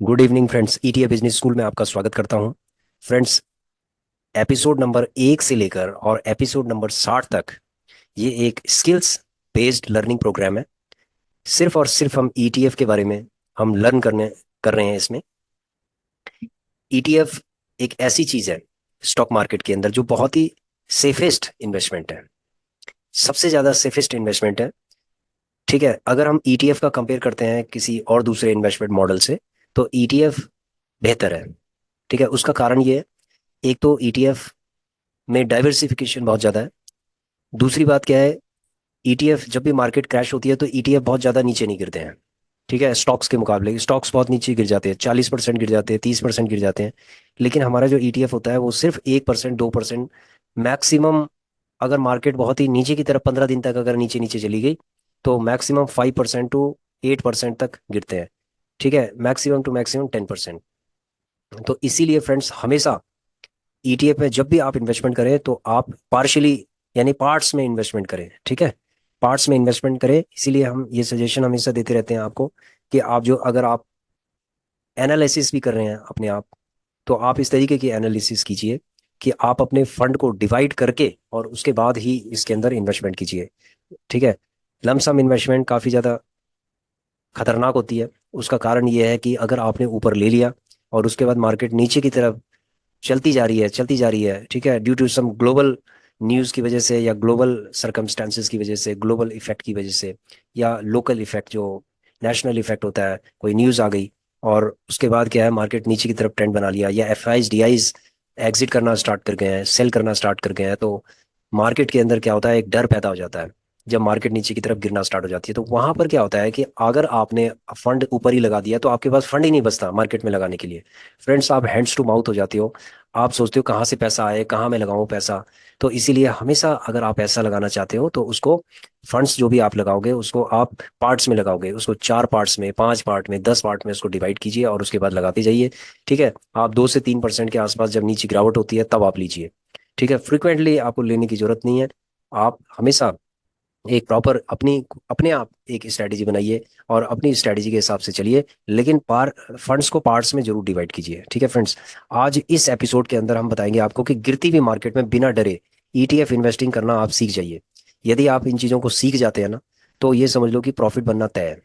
Good evening friends, ETA business school में आपका स्वागत करता हूं। फ्रेंड्स, एपिसोड नंबर 1 से लेकर और एपिसोड नंबर 60 तक ये एक स्किल्स बेस्ड लर्निंग प्रोग्राम है। सिर्फ और सिर्फ हम ईटीएफ के बारे में हम लर्न करने कर रहे हैं इसमें। ईटीएफ एक ऐसी चीज है स्टॉक मार्केट के अंदर जो बहुत ही सेफेस्ट इन्वेस्टमेंट है, सबसे ज्यादा सेफेस्ट इन्वेस्टमेंट है। ठीक है, अगर हम ईटीएफ का कंपेयर करते हैं किसी और दूसरे इन्वेस्टमेंट मॉडल से, तो ईटीएफ बेहतर है। ठीक है, उसका कारण ये है, एक तो ईटीएफ में डाइवर्सिफिकेशन बहुत ज़्यादा है। दूसरी बात क्या है, ईटीएफ जब भी मार्केट क्रैश होती है तो ईटीएफ बहुत ज़्यादा नीचे नहीं गिरते हैं। ठीक है, स्टॉक्स के मुकाबले स्टॉक्स बहुत नीचे गिर जाते हैं, 40% गिर जाते हैं, 30% गिर जाते हैं। लेकिन हमारा जो ईटीएफ होता है वो सिर्फ 1%, 2%, मैक्सिमम, अगर मार्केट बहुत ही नीचे की तरफ 15 दिन तक अगर नीचे नीचे चली गई तो मैक्सिमम 5% टू 8% तक गिरते हैं। ठीक है, मैक्सिमम टू मैक्सिमम 10%। तो इसीलिए फ्रेंड्स, हमेशा ईटीएफ में जब भी आप इन्वेस्टमेंट करें तो आप पार्शली यानी पार्ट्स में इन्वेस्टमेंट करें। ठीक है, पार्ट्स में इन्वेस्टमेंट करें। इसीलिए हम ये सजेशन हमेशा देते रहते हैं आपको कि आप जो अगर आप एनालिसिस भी कर रहे हैं अपने आप, तो आप इस तरीके की एनालिसिस कीजिए कि आप अपने फंड को डिवाइड करके और उसके बाद ही इसके अंदर इन्वेस्टमेंट कीजिए। ठीक है, लमसम इन्वेस्टमेंट काफ़ी ज़्यादा खतरनाक होती है। उसका कारण ये है कि अगर आपने ऊपर ले लिया और उसके बाद मार्केट नीचे की तरफ चलती जा रही है, चलती जा रही है, ठीक है, due to some global news की वजह से या ग्लोबल सरकमस्टेंसेस की वजह से, ग्लोबल इफेक्ट की वजह से, या लोकल इफेक्ट जो नेशनल इफेक्ट होता है, कोई न्यूज़ आ गई और उसके बाद क्या है, मार्केट नीचे की तरफ ट्रेंड बना लिया, या F eyes D eyes exit करना स्टार्ट कर गए हैं, सेल करना स्टार्ट कर गए हैं, तो मार्केट के अंदर क्या होता है, एक डर पैदा हो जाता है। जब मार्केट नीचे की तरफ गिरना स्टार्ट हो जाती है तो वहां पर क्या होता है कि अगर आपने फंड ऊपर ही लगा दिया तो आपके पास फंड ही नहीं बचता मार्केट में लगाने के लिए। फ्रेंड्स, आप हैंड्स टू माउथ हो जाते हो। आप सोचते हो कहाँ से पैसा आए, कहाँ मैं लगाऊं पैसा। तो इसीलिए हमेशा अगर आप पैसा लगाना चाहते हो तो उसको, फंड्स जो भी आप लगाओगे उसको आप पार्ट्स में लगाओगे, उसको 4 पार्ट्स में, 5 पार्ट में, 10 पार्ट में उसको डिवाइड कीजिए और उसके बाद लगाते जाइए। ठीक है, आप 2 से 3% के आसपास जब नीचे गिरावट होती है तब आप लीजिए। ठीक है, फ्रिक्वेंटली आपको लेने की जरूरत नहीं है। आप हमेशा एक प्रॉपर अपनी अपने आप एक स्ट्रैटेजी बनाइए और अपनी स्ट्रैटेजी के हिसाब से चलिए, लेकिन फंड्स को पार्ट्स में जरूर डिवाइड कीजिए। ठीक है फ्रेंड्स, आज इस एपिसोड के अंदर हम बताएंगे आपको कि गिरती हुई मार्केट में बिना डरे ईटीएफ इन्वेस्टिंग करना आप सीख जाइए। यदि आप इन चीज़ों को सीख जाते हैं ना, तो ये समझ लो कि प्रॉफिट बनना तय है।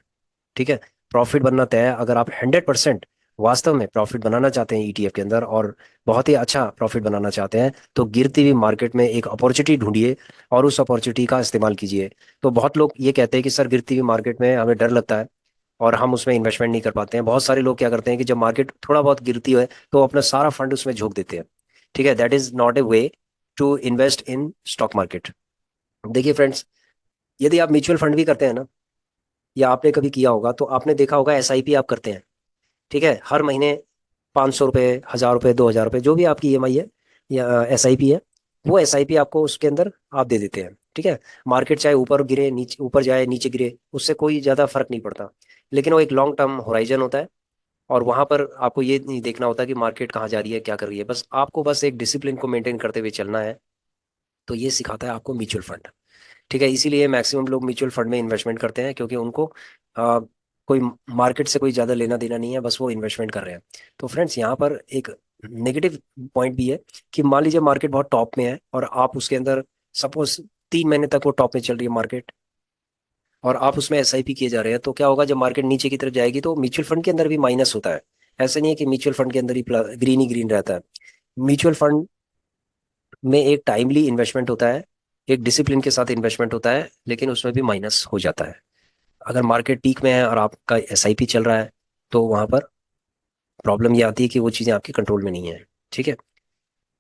ठीक है, प्रॉफिट बनना तय है। अगर आप 100% वास्तव में प्रॉफिट बनाना चाहते हैं ईटीएफ के अंदर और बहुत ही अच्छा प्रॉफिट बनाना चाहते हैं, तो गिरती हुई मार्केट में एक अपॉर्चुनिटी ढूंढिए और उस अपॉर्चुनिटी का इस्तेमाल कीजिए। तो बहुत लोग ये कहते हैं कि सर, गिरती हुई मार्केट में हमें डर लगता है और हम उसमें इन्वेस्टमेंट नहीं कर पाते हैं। बहुत सारे लोग क्या करते हैं कि जब मार्केट थोड़ा बहुत गिरती है तो अपना सारा फंड उसमें झोंक देते हैं। ठीक है, that is not a way to invest in stock market. देखिए फ्रेंड्स, यदि आप म्यूचुअल फंड भी करते हैं ना, या आपने कभी किया होगा तो आपने देखा होगा एसआईपी आप करते हैं। ठीक है, हर महीने 500 रुपये, 1000 रुपये, 2000 रुपये, जो भी आपकी ईएमआई है या एसआईपी है, वो एसआईपी आपको उसके अंदर आप दे देते हैं। ठीक है, मार्केट चाहे ऊपर गिरे, नीचे, ऊपर जाए, नीचे गिरे, उससे कोई ज़्यादा फर्क नहीं पड़ता। लेकिन वो एक लॉन्ग टर्म होराइजन होता है और वहां पर आपको ये नहीं देखना होता कि मार्केट कहाँ जा रही है, क्या कर रही है, बस आपको बस एक डिसिप्लिन को मेंटेन करते हुए चलना है। तो ये सिखाता है आपको म्यूचुअल फंड। ठीक है, इसीलिए मैक्सिमम लोग म्यूचुअल फंड में इन्वेस्टमेंट करते हैं क्योंकि उनको कोई मार्केट से कोई ज़्यादा लेना देना नहीं है, बस वो इन्वेस्टमेंट कर रहे हैं। तो फ्रेंड्स, यहाँ पर एक नेगेटिव पॉइंट भी है कि मान लीजिए मार्केट बहुत टॉप में है और आप उसके अंदर, सपोज 3 महीने तक वो टॉप में चल रही है मार्केट और आप उसमें एसआईपी किए जा रहे हैं, तो क्या होगा, जब मार्केट नीचे की तरफ जाएगी तो म्यूचुअल फंड के अंदर भी माइनस होता है। ऐसा नहीं है कि म्यूचुअल फंड के अंदर ही ग्रीन ही ग्रीन रहता है। म्यूचुअल फंड में एक टाइमली इन्वेस्टमेंट होता है, एक डिसिप्लिन के साथ इन्वेस्टमेंट होता है, लेकिन उसमें भी माइनस हो जाता है। अगर मार्केट पीक में है और आपका एसआईपी चल रहा है तो वहां पर प्रॉब्लम ये आती है कि वो चीज़ें आपके कंट्रोल में नहीं है। ठीक है,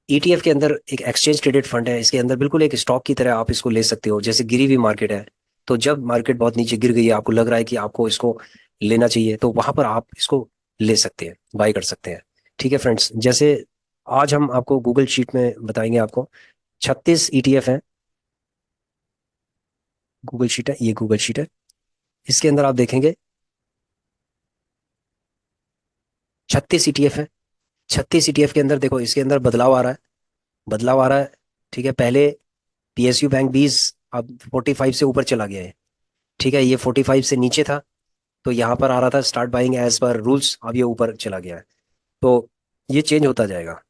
ईटीएफ के अंदर एक एक्सचेंज ट्रेडेड फंड है, इसके अंदर बिल्कुल एक स्टॉक की तरह आप इसको ले सकते हो, जैसे गिरी हुई मार्केट है तो जब मार्केट बहुत नीचे गिर गई है, आपको लग रहा है कि आपको इसको लेना चाहिए, तो वहां पर आप इसको ले सकते हैं, बाय कर सकते हैं। ठीक है फ्रेंड्स, जैसे आज हम आपको गूगल शीट में बताएंगे आपको 36 ईटीएफ हैं। गूगल शीट है, ये गूगल शीट है, इसके अंदर आप देखेंगे 36 ईटीएफ है। 36 ईटीएफ के अंदर देखो, इसके अंदर बदलाव आ रहा है, बदलाव आ रहा है। ठीक है, पहले पीएसयू बैंक 20, अब 45 से ऊपर चला गया है। ठीक है, ये 45 से नीचे था, तो यहाँ पर आ रहा था start buying as per rules, अब ये ऊपर चला गया है। तो ये चेंज होता जाएगा।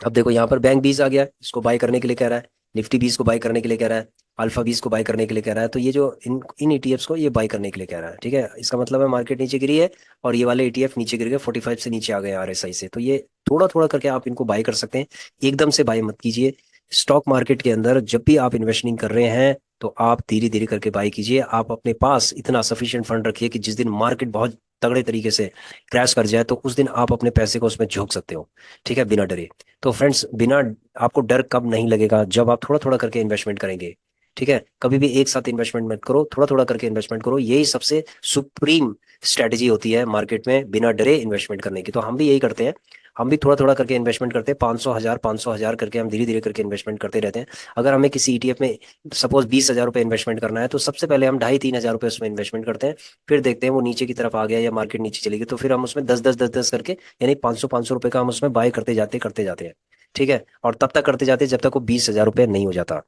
अब देखो यहाँ पर बैंक 20 आ गया है, इसको बाय करने के लिए कह रहा है। निफ्टी 20 को बाय करने के लिए कह रहा है। अल्फा 20 को बाय करने के लिए कह रहा है। तो ये जो इन इन ईटीएफ्स को ये बाय करने के लिए कह रहा है, ठीक है। इसका मतलब है मार्केट नीचे गिरी है और ये वाले ईटीएफ नीचे गिर गए, 45 से नीचे आ गए आरएसआई से। तो ये थोड़ा थोड़ा करके आप इनको बाय कर सकते हैं, एकदम से बाय मत कीजिए। स्टॉक मार्केट के अंदर जब भी आप इन्वेस्टिंग कर रहे हैं तो आप धीरे धीरे करके बाय कीजिए। आप अपने पास इतना सफिशिएंट फंड रखिए कि जिस दिन मार्केट बहुत तगड़े तरीके से क्रैश कर जाए तो उस दिन आप अपने पैसे को उसमें झोंक सकते हो, ठीक है, बिना डरे। तो फ्रेंड्स, बिना, आपको डर कब नहीं लगेगा, जब आप थोड़ा थोड़ा करके इन्वेस्टमेंट करेंगे, ठीक है। कभी भी एक साथ इन्वेस्टमेंट मत करो, थोड़ा थोड़ा करके इन्वेस्टमेंट करो। यही सबसे सुप्रीम स्ट्रेटजी होती है मार्केट में बिना डरे इन्वेस्टमेंट करने की। तो हम भी यही करते हैं। हम भी थोड़ा थोड़ा करके इन्वेस्टमेंट करते हैं, 500 हजार 500 हजार करके हम धीरे धीरे करके इन्वेस्टमेंट करते रहते हैं। अगर हमें किसी ईटीएफ में सपोज 20 हजार रुपये इन्वेस्टमेंट करना है तो सबसे पहले हम 2.5-3 हजार रुपये उसमें इन्वेस्टमेंट करते हैं। फिर देखते हैं वो नीचे की तरफ आ गया या मार्केट नीचे चली गई तो फिर हम उसमें 10-10 10-10 करके, यानी 500 500 रुपये का हम उसमें बाय करते जाते हैं, ठीक है। और तब तक करते जाते हैं जब तक वो 20 हजार रुपये नहीं हो जाता।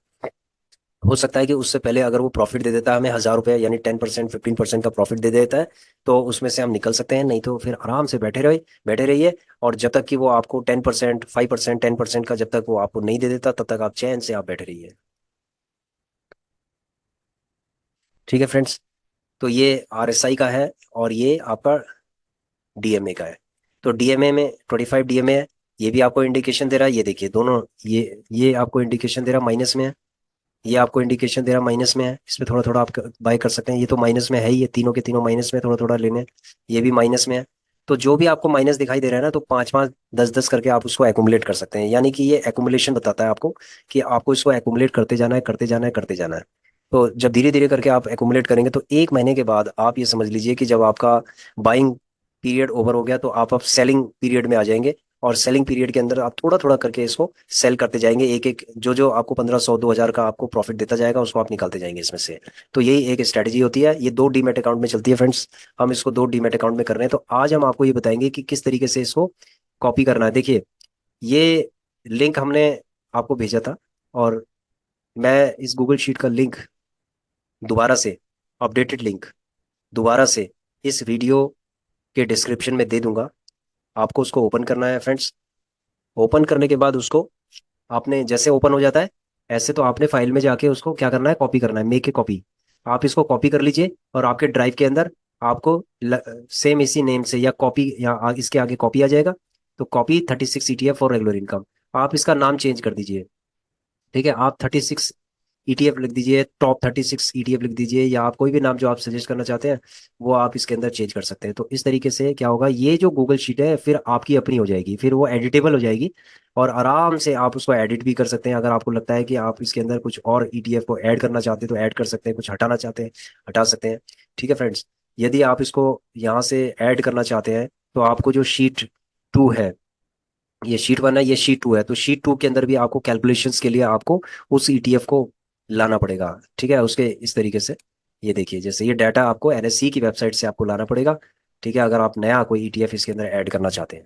हो सकता है कि उससे पहले अगर वो प्रॉफिट दे देता है हमें 1000 रुपये, यानी 10% 15% का प्रॉफिट दे देता है, तो उसमें से हम निकल सकते हैं। नहीं तो फिर आराम से बैठे रहिए। और जब तक कि वो आपको 10%, 5%, 10% का जब तक वो आपको नहीं दे देता तब तक आप चैन से आप बैठे रहिए, ठीक है फ्रेंड्स। तो ये आरएसआई का है और ये आपका डीएमए का है। तो डीएमए में 25 डीएमए है। ये भी आपको इंडिकेशन दे रहा है, ये देखिए दोनों, ये आपको इंडिकेशन दे रहा है माइनस में है। ये आपको इंडिकेशन दे रहा है माइनस में है, इसमें थोड़ा थोड़ा आप बाय कर सकते हैं। ये तो माइनस में है ही, ये तीनों के तीनों माइनस में, थोड़ा थोड़ा लेने हैं। ये भी माइनस में है। तो जो भी आपको माइनस दिखाई दे रहा है ना, तो 5 5 10 10 करके आप उसको एक्यूमुलेट कर सकते हैं। यानी कि ये एक्यूमुलेशन बताता है आपको कि आपको इसको एक्यूमुलेट करते जाना है, करते जाना है, करते जाना है। तो जब धीरे धीरे करके आप एक्यूमुलेट करेंगे तो एक महीने के बाद आप ये समझ लीजिए कि जब आपका बाइंग पीरियड ओवर हो गया तो आप अब सेलिंग पीरियड में आ जाएंगे। और सेलिंग पीरियड के अंदर आप थोड़ा थोड़ा करके इसको सेल करते जाएंगे। एक एक जो जो आपको 1500 2000 का आपको प्रॉफिट देता जाएगा उसको आप निकालते जाएंगे इसमें से। तो यही एक स्ट्रेटजी होती है। ये 2 डीमेट अकाउंट में चलती है फ्रेंड्स। हम इसको 2 डीमेट अकाउंट में कर रहे हैं। तो आज हम आपको ये बताएंगे कि किस तरीके से इसको कॉपी करना है। देखिए, ये लिंक हमने आपको भेजा था और मैं इस गूगल शीट का लिंक दोबारा से, अपडेटेड लिंक दोबारा से इस वीडियो के डिस्क्रिप्शन में दे दूंगा। आपको उसको ओपन करना है फ्रेंड्स। ओपन करने के बाद उसको आपने जैसे ओपन हो जाता है ऐसे तो आपने फाइल में जाके उसको क्या करना है, कॉपी करना है, मेक ए कॉपी। आप इसको कॉपी कर लीजिए और आपके ड्राइव के अंदर आपको सेम इसी नेम से या कॉपी या इसके आगे कॉपी आ जाएगा। तो copy 36 ETF for regular income. आप इसका नाम चेंज कर दीजिए, ठीक है। आप 36 ETF लिख दीजिए, टॉप 36 ETF लिख दीजिए, या आप कोई भी नाम जो आप सजेस्ट करना चाहते हैं वो आप इसके अंदर चेंज कर सकते हैं। तो इस तरीके से क्या होगा, ये जो गूगल शीट है फिर आपकी अपनी हो जाएगी, फिर वो एडिटेबल हो जाएगी। और आराम से आप उसको एडिट भी कर सकते हैं। अगर आपको लगता है कि आप इसके अंदर कुछ और ETF को ऐड करना चाहते हैं तो ऐड कर सकते हैं, कुछ हटाना चाहते हैं हटा सकते हैं, ठीक है फ्रेंड्स। यदि आप इसको यहाँ से ऐड करना चाहते हैं तो आपको जो शीट 2 है, ये शीट 1 है, ये शीट 2 है, तो शीट 2 के अंदर भी आपको कैलकुलेशंस के लिए आपको उस ETF को लाना पड़ेगा, ठीक है। उसके इस तरीके से ये देखिए, जैसे ये डाटा आपको NSE की वेबसाइट से आपको लाना पड़ेगा, ठीक है, अगर आप नया कोई ETF इसके अंदर ऐड करना चाहते हैं।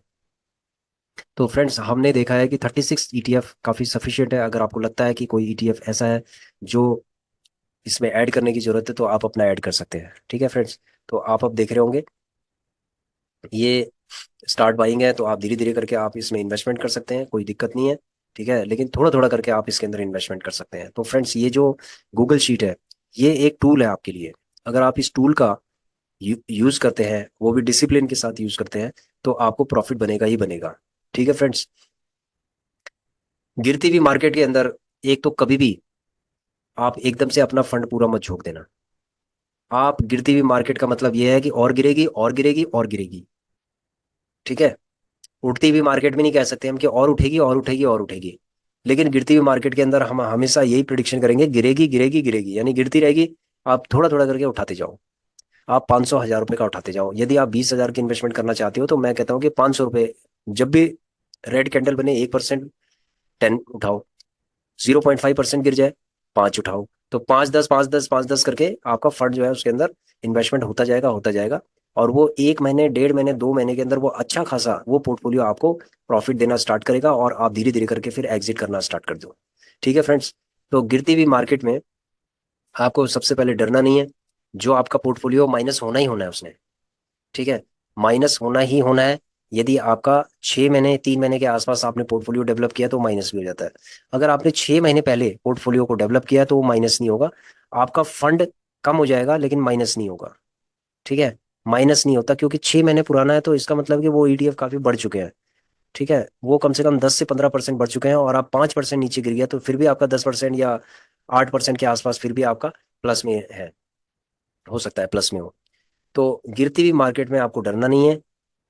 तो फ्रेंड्स, हमने देखा है कि 36 ETF काफ़ी सफिशियंट है। अगर आपको लगता है कि कोई ETF ऐसा है जो इसमें ऐड करने की जरूरत है तो आप अपना ऐड कर सकते हैं, ठीक है फ्रेंड्स। तो आप अब देख रहे होंगे ये स्टार्ट बाइंग है, तो आप धीरे धीरे करके आप इसमें इन्वेस्टमेंट कर सकते हैं, कोई दिक्कत नहीं है, ठीक है। लेकिन थोड़ा थोड़ा करके आप इसके अंदर इन्वेस्टमेंट कर सकते हैं। तो फ्रेंड्स, ये जो गूगल शीट है ये एक टूल है आपके लिए। अगर आप इस टूल का यूज करते हैं, वो भी डिसिप्लिन के साथ यूज करते हैं, तो आपको प्रॉफिट बनेगा ही बनेगा, ठीक है फ्रेंड्स। गिरती हुई मार्केट के अंदर एक तो कभी भी आप एकदम से अपना फंड पूरा मत झोंक देना। आप गिरती हुई मार्केट का मतलब यह है कि और गिरेगी और गिरेगी और गिरेगी, ठीक है। उठती हुई मार्केट में नहीं कह सकते हम कि और उठेगी और उठेगी और उठेगी। लेकिन गिरती हुई मार्केट के अंदर हम हमेशा यही प्रिडिक्शन करेंगे, गिरेगी गिरेगी गिरेगी, यानी गिरती रहेगी। आप थोड़ा थोड़ा करके उठाते जाओ। आप 500 1000 रुपये का उठाते जाओ। यदि आप 20 हजार की इन्वेस्टमेंट करना चाहते हो तो मैं कहता हूँ कि 500 रुपये, जब भी रेड कैंडल बने 1%, 10 उठाओ। 0.5% गिर जाए, 5 उठाओ। तो 5 10 5 10 5 10 करके आपका फंड जो है उसके अंदर इन्वेस्टमेंट होता जाएगा होता जाएगा। और वो 1 महीने 1.5 महीने 2 महीने के अंदर वो अच्छा खासा वो पोर्टफोलियो आपको प्रॉफिट देना स्टार्ट करेगा और आप धीरे धीरे करके फिर एग्जिट करना स्टार्ट कर दो, ठीक है फ्रेंड्स। तो गिरती हुई मार्केट में आपको सबसे पहले डरना नहीं है। जो आपका पोर्टफोलियो माइनस होना ही होना है उसने, ठीक है, माइनस होना ही होना है। यदि आपका 6 महीने 3 महीने के आसपास आपने पोर्टफोलियो डेवलप किया तो माइनस भी हो जाता है। अगर आपने 6 महीने पहले पोर्टफोलियो को डेवलप किया तो वो माइनस नहीं होगा। आपका फंड कम हो जाएगा लेकिन माइनस नहीं होगा, ठीक है। माइनस नहीं होता क्योंकि 6 महीने पुराना है, तो इसका मतलब कि वो ईटीएफ काफी बढ़ चुके हैं, ठीक है। वो कम से कम 10 से 15% बढ़ चुके हैं, और आप 5% नीचे गिर गया तो फिर भी आपका 10% या 8% के आसपास फिर भी आपका प्लस में है, हो सकता है प्लस में हो। तो गिरती हुई मार्केट में आपको डरना नहीं है,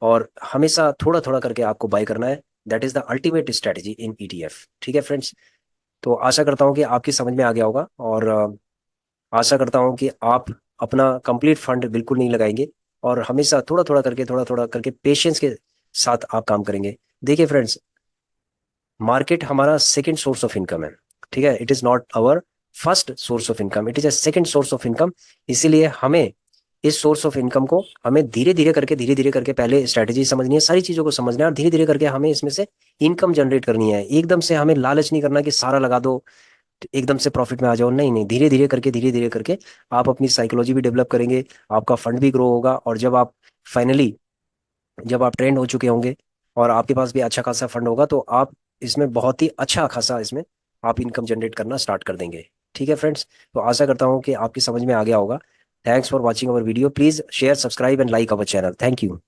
और हमेशा थोड़ा थोड़ा करके आपको बाय करना है। That is the ultimate strategy in ETF, ठीक है फ्रेंड्स। तो आशा करता हूँ कि आपकी समझ में आ गया होगा, और आशा करता हूँ कि आप अपना कंप्लीट फंड बिल्कुल नहीं लगाएंगे, और हमेशा थोड़ा थोड़ा करके पेशेंस के साथ आप काम करेंगे। देखिए फ्रेंड्स, मार्केट हमारा सेकंड सोर्स ऑफ इनकम है, ठीक है। It is not our first source of income, it is a second source of income. इसीलिए हमें इस सोर्स ऑफ इनकम को हमें धीरे धीरे करके पहले स्ट्रेटेजी समझनी है, सारी चीजों को समझना है, और धीरे धीरे करके हमें इसमें से इनकम जनरेट करनी है। एकदम से हमें लालच नहीं करना कि सारा लगा दो, एकदम से प्रॉफिट में आ जाओ, नहीं नहीं, धीरे धीरे करके आप अपनी साइकोलॉजी भी डेवलप करेंगे, आपका फंड भी ग्रो होगा, और फाइनली जब आप ट्रेंड हो चुके होंगे और आपके पास भी अच्छा खासा फंड होगा, तो आप इसमें बहुत ही अच्छा खासा इसमें आप इनकम जनरेट करना स्टार्ट कर देंगे, ठीक है फ्रेंड्स। तो आशा करता हूँ कि आपकी समझ में आ गया होगा। Thanks for watching our video, please share subscribe and like our channel. Thank you.